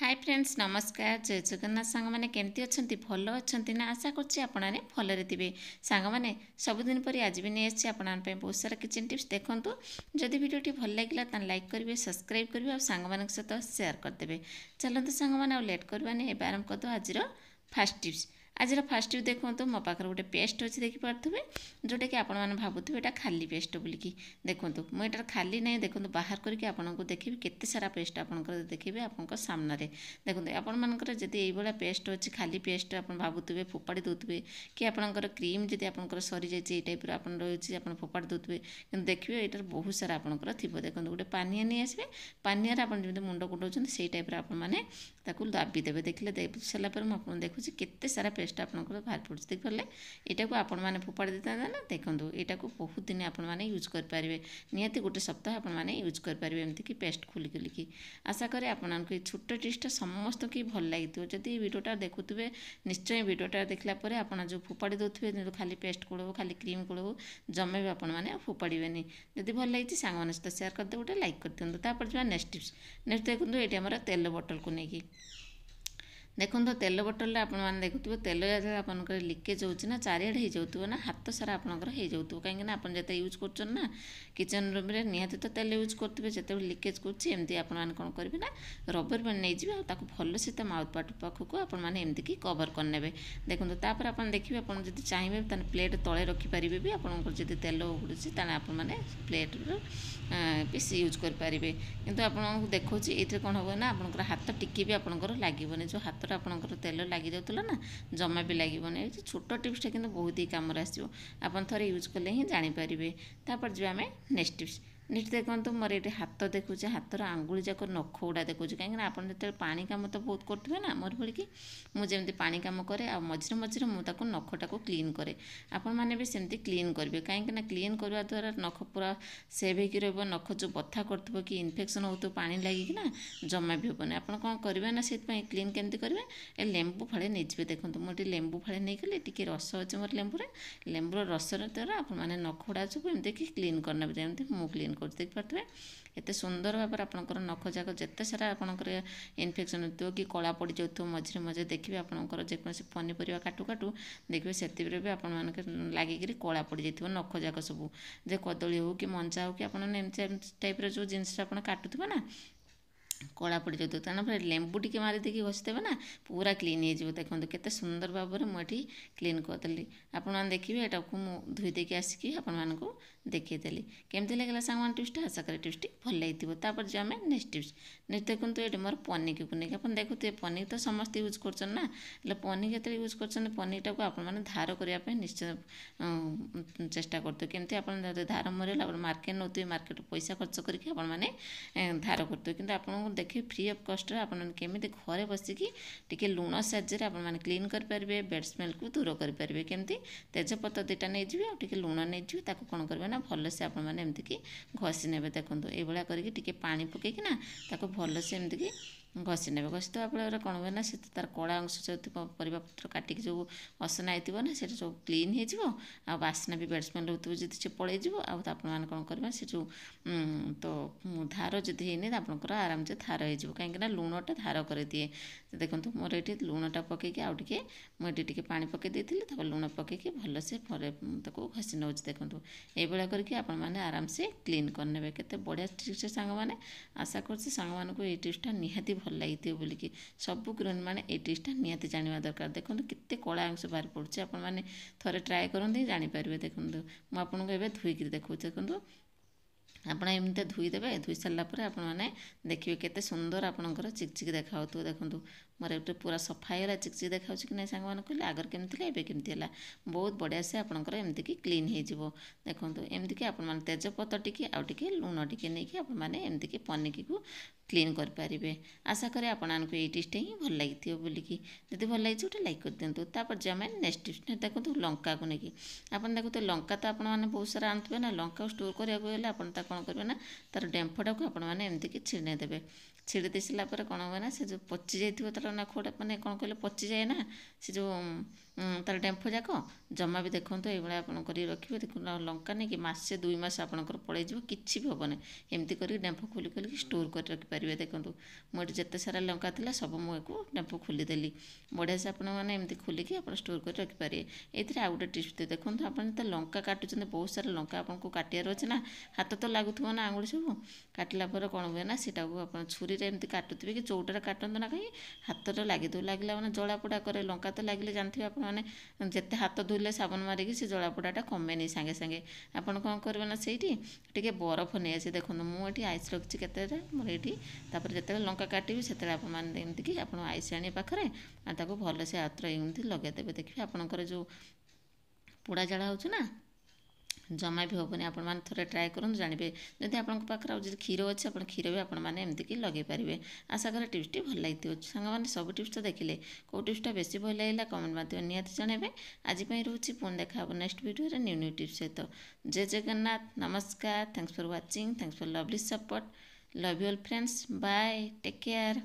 Hi friends नमस्कार जय जगन्नाथ सांग मैंने केमती अच्छा भल अच्छा ना आशा कर भलरे थे सांग मैंने सबुदिन पर आज भी नहीं आसी आपंप बहुत सारा किचन टिप्स देखूँ जदि भिडियोटी भल लगे लाइक करेंगे सब्सक्राइब करेंगे और सांग सहित सेयार करदे। चलते सांग मैंने लेट करवानी आरंभ करद आज फास्ट टिप्स। आज फास्ट टिप देखो मो पाखे गोटे पेस्ट अच्छी देखिपे जोटा कि आपने भावुवे यहाँ खाली पेस्ट बोलिकी देखूँ मुझे खाली ना देखो बाहर करके आपको देखी केते सारा पेस्ट आपंकर देखिए आप सामने देखो आपर जब ये पेस्ट अच्छी खाली पेस्ट आप भावुवे फोपाड़ी दौथे कि आपंकर क्रीम जब आपंकर सरी जाइए टाइप रही आप फोपाड़ी दौथे कि देखिए यहाँ बहुत सारा आपंकर थी देखो गोटे पानिया नहीं आसवे पानिया आप मुंड कुटाऊँ से टाइप आपने दाबी देवे देखिले दे सारापर मुझे देखुची केते सारा पेस्ट आपंकर बाहर पड़े देखिए यहाँ को आपण मैंने फोपाड़ी देता ना देखो यहाँ को बहुत दिन आपने यूज करेंगे निहाती गोटे सप्ताह आपने यूज करेंगे एमती पेस्ट खोली खोलिकी आशा करें आपको छोट टिप्सटा समस्त की भल लगी जदि भिडियोटा देखुए निश्चय भिडियोटा देखला आप जो फोपाड़ी दौथे जो खाली पेस्ट कूड़ खाली क्रीम कूड़ जमे भी आपने फोपाड़े जदि भल लगी सांग सहित सेयार करदे गोटे लाइक कर दिखाँ तापर जो नेक्स्ट टिप्स नेक्स्ट देखो ये आम तेल बोतल को लेकिन देखो तेल बोतल आपने देखुए तेल आपंकर लिकेज होना चारिड़े हो ना हाथ सारा आपंकर हो कहीं आप जिते यूज कर किचन रूम में निहाती तो तेल यूज करेंगे जिते लिकेज करमती आपने कौन करेंगे ना रबर बैंड नहीं भल से माउथ पार्ट पाखक आपमती कवर करने देखो तापर आप देखिए आप चाहिए प्लेट तले रखिपारे भी आपंकर जब तेल उड़ूसी आपने प्लेट पीस यूज करेंगे किंतु आपको देखो ये कौन हम ना आपंकर हाथ टिके भी आपंकर लगे जो हाथ आपंकर तेल लगी जाऊला ना जमा भी लगे छोट टिप्सटा कि बहुत ही कम आसो आप थे यूज कले ही जानीपारे तापर जो आम नेक्स्ट टिप्स नेक्स्ट देखो मोर ये हाथ देखुचे हाथर आंगुली जाक नख गुड़ा देखुचे कहीं जो पानी कम तो बहुत करेंगे ना मोर भलिकी मुझे पानी कम करे आ मझे मझे मुझे नखटा को क्लीन करे आपण मैंने भी सेमती क्लीन करेंगे कहीं क्लीन करने द्वारा नख पूरा सेव हो नख जो बथा कर कि इनफेक्शन हो पानी लगिकी ना जमा भी हेनी आप कौन करेंगे ना से क्लीन केमती करेंगे लेंबू फाड़े नहीं देखो मुझे लेंबू फाड़े नहीं गली टी रस अच्छे मोर लेंबूर रस द्वारा आपने नख गुड़ा सब एमती क्लीन करने जमी मु क्लीन कर देखिए एत सुंदर भाव आपंकर नख जाक जिते सारा आपंकर इनफेक्शन हो कि कला पड़ जाऊ मझे मझे देखिए आपंकर जेकोसी पनीपरिया काटू काटू देखिए से भी आपण लगिक कला पड़ जाइए नख जाक सब जे कदली हो कि मंचा हो कि आपने टाइप जो जिनस आप काटुवे ना कला पड़ जाए तेना फिर लेंबू टी मारी देखिए घसीदेवे ना पूरा क्लीन हो देखो केते सुंदर भाव में मुझे क्लीन करदेली आपने देखिए यहाँ को मुझे धोई देकी आसिकी आपको देखीदेली केमती लगे सांग टिप्सटा आशा करें टिप्सटी भल लगी तापर जो आम नेक्स्ट टिप्स नेक्स्ट देखो ये मोर पनीर को लेकिन आप देखुए पनीर तो समस्त यूज कर ना पनीर जो यूज कर पनीरटा को आपने धार करने निश्चय चेष्टा करते केमती आप धार मरला मार्केट नौते मार्केट पैसा खर्च करके आपने धार करते कि आपको देखिए फ्री अफ कस्ट आपमि घरे बसिकी टी लुण साहाଯ୍य आपने क्लीन करेंगे बेड स्मेल को दूर करेंगे केमती तेजपत्र दुटा नहीं टे लुण नहीं कौन करेंगे ना भल से आपमती घसी ने देखो ये करके पानी पकईकिना भल से एमती घसी ने घसीदेवा फल कौन हुए ना से तार कला अंश जो परिवा पत्र काटिक जो असना होती ना से सब क्लीन हो बास्ना भी बेड स्मेल होती जी से पलैज आपने कौन करेंगे से जो तो धार जदि है आपंकर आराम से धार हो कहीं लुणटा धार कर दिए देखो मोर ये लुणटा पकईकि आउ टे मुझे टी पा पकई देती लुण पकईकि भल से घसी नौ देखो ये करके आपने आराम से क्लीन करने के बढ़िया टिप्स सांग मैंने आशा कर टिप्सटा निहाती भल लगी बोलिकी सब गृहिणी मैंने ये टिप्सटा निहाती जानवा दरकार देखो केते कला अंश बाहर पड़े आपने थे ट्राए करते जानीपारे देखो मुझे धोईक देखो देखो आप एमती धोईदेवे धोई सारापर आपने देखिए केते सुंदर आपंकर चिकचिक देखा देखो मोर एक पूरा सफा है चिकचिक देखा कि नहीं सांग मैंने कहले आगर केमती एवं केमती है बहुत बढ़िया से आपंकर एमती क्लीन हो देखो एमती आप तेजपत्र टी आउ टे लुण टी नहीं आपने एमती पनीर को क्लीन करेंगे आशा करें आपको ये टिप्सटा ही भल लगी बोलिकी जब भल लगी गोटे लाइक कर दिखाँ तापर जो आम नेक्स्ट टिप्स देखो लंका को लेकिन आप देखो लंका तो आपने बहुत सारा आनुवे ना लंका स्टोर कराया आप कौन करेंगे ना तार डेम्फटा को आपने एमती छीणेदेवे ଛିଡ଼ି ଦେଇ ସାରିଲା ପରେ କ'ଣ ହୁଏ ନା ସେ ଯେଉଁ ପଚି ଯାଇଥିବ ତା'ର ନଖଟା ମାନେ କ'ଣ କହିଲେ ପଚିଯାଏ ନା ସେ ଯେଉଁ ତା'ର ଡେମ୍ଫ ଯାକ ଜମା ବି ଦେଖନ୍ତୁ ଏଇଭଳିଆ ଆପଣ କରିକି ରଖିବେ। ଦେଖନ୍ତୁ ଲଙ୍କା ନେଇକି ମାସେ 2 ମାସ ଆପଣଙ୍କର ପଳେଇଯିବ, କିଛି ବି ହେବନି। ଏମିତି କରିକି ଡେମ୍ଫ ଖୋଲିକି ଷ୍ଟୋର୍ କରି ରଖିପାରିବେ। ଦେଖନ୍ତୁ ମୁଁ ଏଠି ଯେତେ ସାରା ଲଙ୍କା ଥିଲା ସବୁ ମୁଁ ୟାକୁ ଡେମ୍ଫ ଖୋଲିଦେଲି। ବଢ଼ିଆ ସେ ଆପଣମାନେ ଏମିତି ଖୋଲିକି ଆପଣ ଷ୍ଟୋର୍ କରି ରଖିପାରିବେ। ଏଥିରେ ଆଉ ଗୋଟେ ଟିପ୍ସ ଦିଏ, ଦେଖନ୍ତୁ ଆପଣ ଯେତେ ଲଙ୍କା କାଟୁଛନ୍ତି, ବହୁତ ସାରା ଲଙ୍କା ଆପଣଙ୍କୁ କାଟିବାର ଅଛି ନା, ହାତ ତ ଲାଗୁଥିବ ନା ଆଙ୍ଗୁଳି ସବୁ। କାଟିଲା ପରେ କ'ଣ ହୁଏ ନା ସେଟାକୁ ଆପଣ ଛୁରୀରେ ଏମିତି କାଟୁଥିବେ କି ଚଉଟାରେ କାଟନ୍ତୁ ନା କାହିଁକି, ହାତରେ ଲାଗିଥିବ, ଲାଗିଲା ମାନେ ଜଳାପୋଡ଼ା କରେ। ଲଙ୍କା ତ ଲାଗିଲେ ଜାଣିଥିବେ ଆପଣମାନେ ଯେତେ ହାତ ଧୋଇଲେ ସାବୁନ ମାରିକି ସେ ଜଳାପୋଡ଼ାଟା କମେନି ସାଙ୍ଗେ ସାଙ୍ଗେ। ଆପଣ କ'ଣ କରିବେ ନା ସେଇଠି ଟିକେ ବରଫ ନେଇ ଆସିବେ। ଦେଖନ୍ତୁ ମୁଁ ଏଠି ଆଇସ୍ ରଖିଛି କେତେଟା ମୋର ଏଇଠି। ତାପରେ ଯେତେବେଳେ ଲଙ୍କା କାଟିବି ସେତେବେଳେ ଆପଣମାନେ ଏମିତିକି ଆପଣ ଆଇସ୍ ଆଣିବେ ପାଖରେ ଆଉ ତାକୁ ଭଲସେ ହାତରେ ଏମିତି ଲଗାଇଦେବେ। ଦେଖିବେ ଆପଣଙ୍କର ଯେଉଁ ପୋଡ଼ା ଜଳା ହେଉଛି ନା ଜମା ବି ହେବନି। ଆପଣମାନେ ଥରେ ଟ୍ରାଏ କରନ୍ତୁ, ଜାଣିବେ। ଯଦି ଆପଣଙ୍କ ପାଖରେ ଆଉ ଯଦି କ୍ଷୀର ଅଛି ଆପଣ କ୍ଷୀର ବି ଆପଣମାନେ ଏମିତିକି ଲଗାଇ ପାରିବେ। ଆଶା କରେ ଟିପ୍ସଟି ଭଲ ଲାଗିଥିବ। ସାଙ୍ଗମାନେ ସବୁ ଟିପ୍ସ ତ ଦେଖିଲେ, କେଉଁ ଟିପ୍ସଟା ବେଶୀ ଭଲ ଲାଗିଲା କମେଣ୍ଟ ମାଧ୍ୟମରେ ନିହାତି ଜଣାଇବେ। ଆଜି ପାଇଁ ରହୁଛି, ପୁଣି ଦେଖା ହେବ ନେକ୍ସଟ ଭିଡ଼ିଓରେ ନ୍ୟୁ ଟିପ୍ସ ସହିତ। ଜୟ ଜଗନ୍ନାଥ, ନମସ୍କାର, thanks for watching, thanks for lovely support, love you all friends, bye, take care.